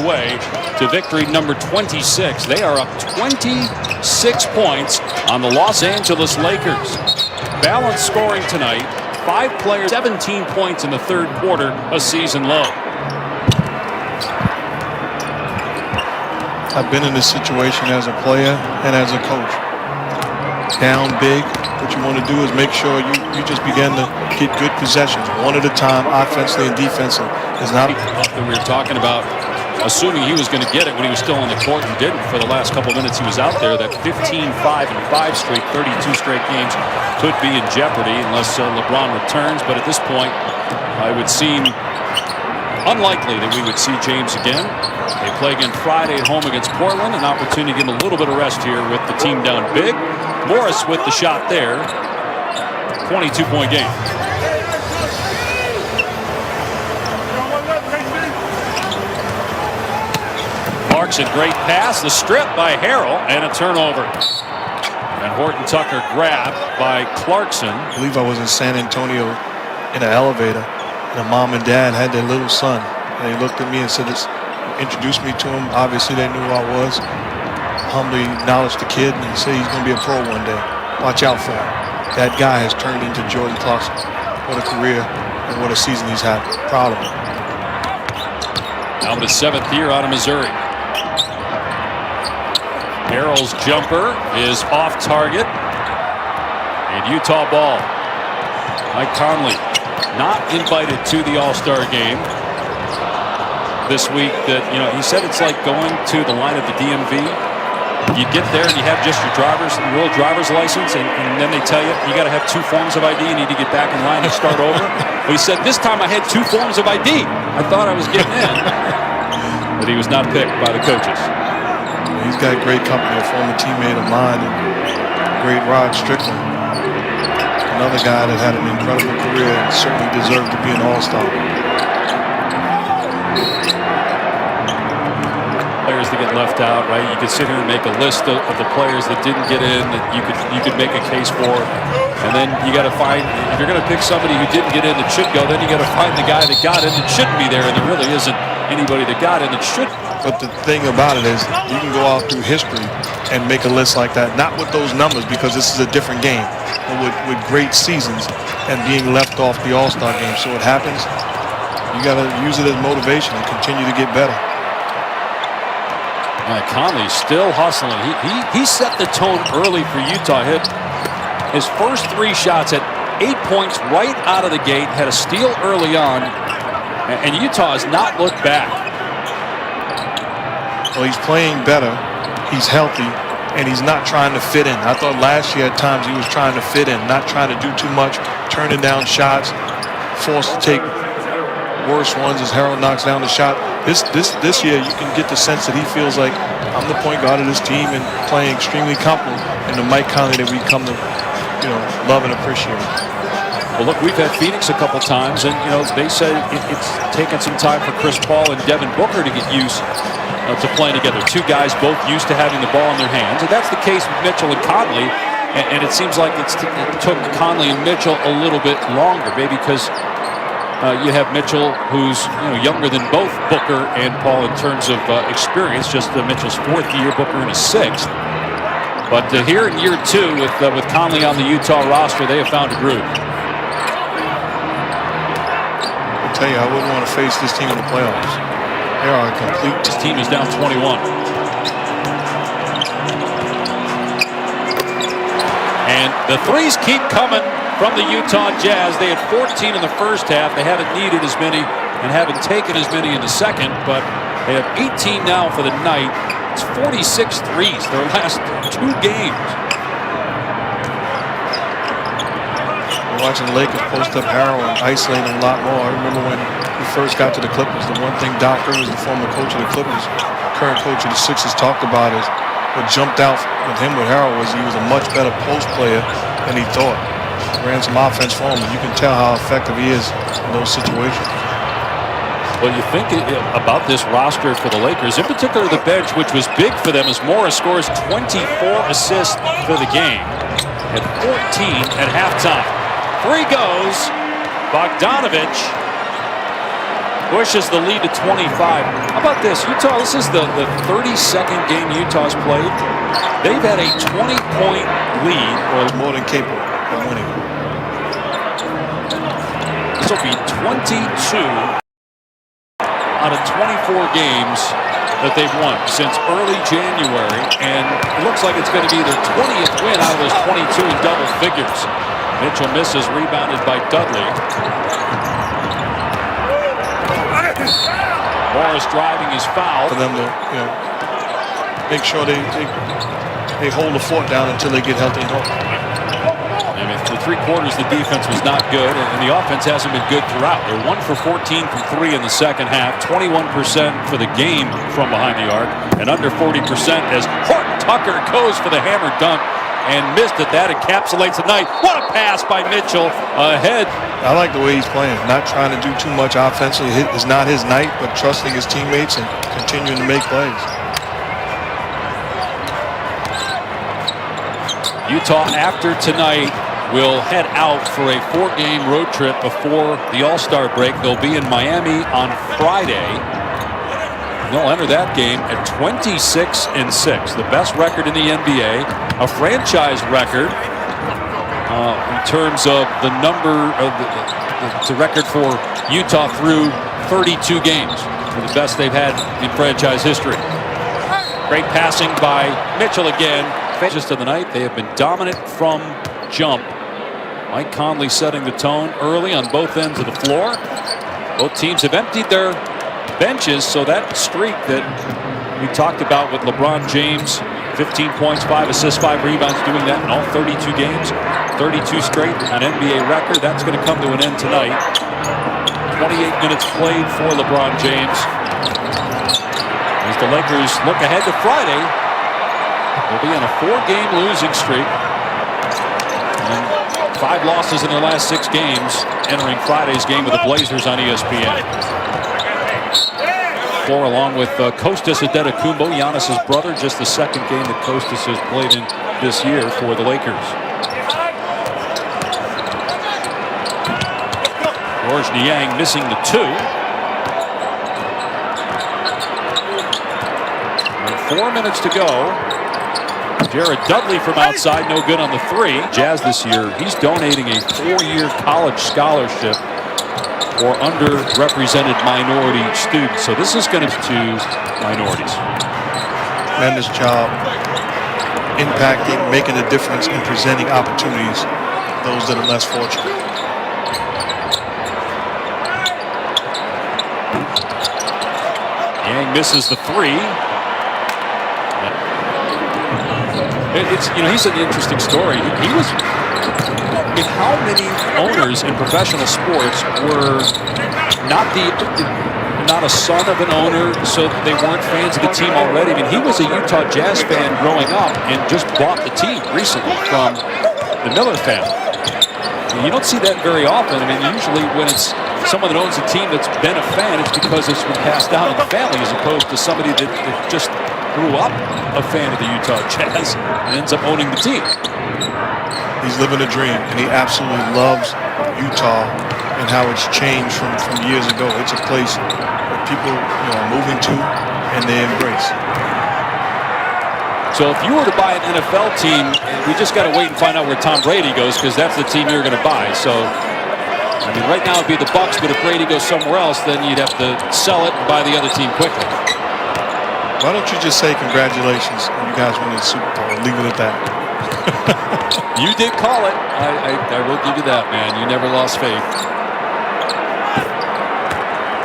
way to victory number 26. They are up 26 points on the Los Angeles Lakers. Balanced scoring tonight. 5 players, 17 points in the third quarter, a season low. I've been in this situation as a player and as a coach. Down big, what you want to do is make sure you just begin to get good possessions, one at a time, offensively and defensively. It's not that we were talking about, assuming he was going to get it when he was still on the court and didn't for the last couple minutes he was out there. That 15, 5, and 5 straight, 32 straight games could be in jeopardy unless Lebron returns. But at this point, it would seem unlikely that we would see James again. They play again Friday at home against Portland. An opportunity to give him a little bit of rest here with the team down big. Morris with the shot there. 22-point game. Clarkson, great pass. The strip by Harrell and a turnover. And Horton Tucker grabbed by Clarkson. I believe I was in San Antonio in an elevator, and a mom and dad had their little son. And they looked at me and said, introduced me to him. Obviously, they knew who I was. Humbly acknowledged the kid, and he said he's going to be a pro one day. Watch out for him. That guy has turned into Jordan Clarkson. What a career and what a season he's had. Proud of him. Now the 7th year out of Missouri. Harrell's jumper is off target. And Utah ball. Mike Conley not invited to the All-Star game this week. That, you know, he said it's like going to the line of the DMV. You get there and you have just your real driver's license, and then they tell you got to have 2 forms of ID. You need to get back in line and start over. Well, he said this time I had 2 forms of ID. I thought I was getting in, but he was not picked by the coaches. He's got great company, a former teammate of mine, and great Rod Strickland. Another guy that had an incredible career and certainly deserved to be an All-Star. Players that get left out, right? You could sit here and make a list of the players that didn't get in that you could make a case for, and then you got to find, if you're going to pick somebody who didn't get in that should go, then you got to find the guy that got in that shouldn't be there, and there really isn't anybody that got in that should. But the thing about it is, you can go out through history and make a list like that, not with those numbers because this is a different game, but with great seasons and being left off the All-Star game. So what happens? You got to use it as motivation and continue to get better. Conley still hustling. He set the tone early for Utah. Hit his first 3 shots at 8 points right out of the gate. Had a steal early on, and Utah has not looked back. Well, he's playing better. He's healthy, and he's not trying to fit in. I thought last year at times he was trying to fit in, not trying to do too much, turning down shots, forced to take worse ones as Harrell knocks down the shot. This year, you can get the sense that he feels like I'm the point guard of this team and playing extremely comfortable in the Mike Conley that we come to, love and appreciate. Well, look, we've had Phoenix a couple times, and they said it's taken some time for Chris Paul and Devin Booker to get used to playing together. 2 guys both used to having the ball in their hands, and that's the case with Mitchell and Conley. And it seems like it took Conley and Mitchell a little bit longer, maybe because you have Mitchell, who's younger than both Booker and Paul in terms of experience. Just Mitchell's 4th year, Booker in his 6th. But here in year 2, with Conley on the Utah roster, they have found a groove. I'll tell you, I wouldn't want to face this team in the playoffs. They are a complete. This team is down 21. And the threes keep coming from the Utah Jazz. They had 14 in the first half. They haven't needed as many and haven't taken as many in the second, but they have 18 now for the night. It's 46 threes their last 2 games. We're watching the Lakers post up Harrell and isolate him a lot more. I remember when he first got to the Clippers, the one thing Doc Rivers, the former coach of the Clippers, current coach of the Sixers, talked about is what jumped out with him with Harrell was he was a much better post player than he thought. Ran some offense for him, and you can tell how effective he is in those situations. Well, you think about this roster for the Lakers, in particular the bench, which was big for them as Morris scores 24 assists for the game at 14 at halftime. 3 goes. Bogdanovich pushes the lead to 25. How about this? Utah, this is the 32nd game Utah's played. They've had a 20-point lead. Or more than capable of winning. This will be 22 out of 24 games that they've won since early January. And it looks like it's going to be their 20th win out of those 22 in double figures. Mitchell misses, rebounded by Dudley. Morris driving his foul. For them to, make sure they hold the fort down until they get healthy and home. I mean, for 3 quarters, the defense was not good, and the offense hasn't been good throughout. They're 1 for 14 from 3 in the second half, 21% for the game from behind the arc, and under 40% as Horton Tucker goes for the hammer dunk and missed it. That encapsulates the night. What a pass by Mitchell ahead. I like the way he's playing. Not trying to do too much offensively. It's not his night, but trusting his teammates and continuing to make plays. Utah, after tonight, will head out for a 4-game road trip before the All-Star break. They'll be in Miami on Friday. They'll enter that game at 26-6, the best record in the NBA, a franchise record in terms of the number of the record for Utah through 32 games, for the best they've had in franchise history. Great passing by Mitchell again. Just of the night, they have been dominant from jump. Mike Conley setting the tone early on both ends of the floor. Both teams have emptied their benches, so that streak that we talked about with LeBron James, 15 points, 5 assists, 5 rebounds, doing that in all 32 games, 32 straight, an NBA record. That's going to come to an end tonight. 28 minutes played for LeBron James. As the Lakers look ahead to Friday, they'll be on a 4-game losing streak. And 5 losses in their last 6 games, entering Friday's game with the Blazers on ESPN. Floor along with Kostas Adetokounmpo, Giannis's brother, just the 2nd game that Kostas has played in this year for the Lakers. George Niang missing the 2. And 4 minutes to go. Jared Dudley from outside, no good on the 3. Jazz this year, he's donating a 4-year college scholarship for underrepresented minority students. So this is going to minorities. Tremendous job impacting, making a difference, and presenting opportunities to those that are less fortunate. Yang misses the 3. It's, he's an interesting story. He was, how many owners in professional sports were not a son of an owner, so they weren't fans of the team already? I mean, he was a Utah Jazz fan growing up and just bought the team recently from the Miller family. You don't see that very often. I mean, usually when it's someone that owns a team that's been a fan, it's because it's been passed down in the family, as opposed to somebody that just grew up a fan of the Utah Jazz and ends up owning the team. He's living a dream, and he absolutely loves Utah and how it's changed from years ago. It's a place where people are moving to and they embrace. So if you were to buy an NFL team, we just got to wait and find out where Tom Brady goes, because that's the team you're going to buy. So, I mean, right now it'd be the Bucs, but if Brady goes somewhere else, then you'd have to sell it and buy the other team quickly. Why don't you just say congratulations when you guys win the Super Bowl and leave it at that? You did call it. I will give you that, man. You never lost faith.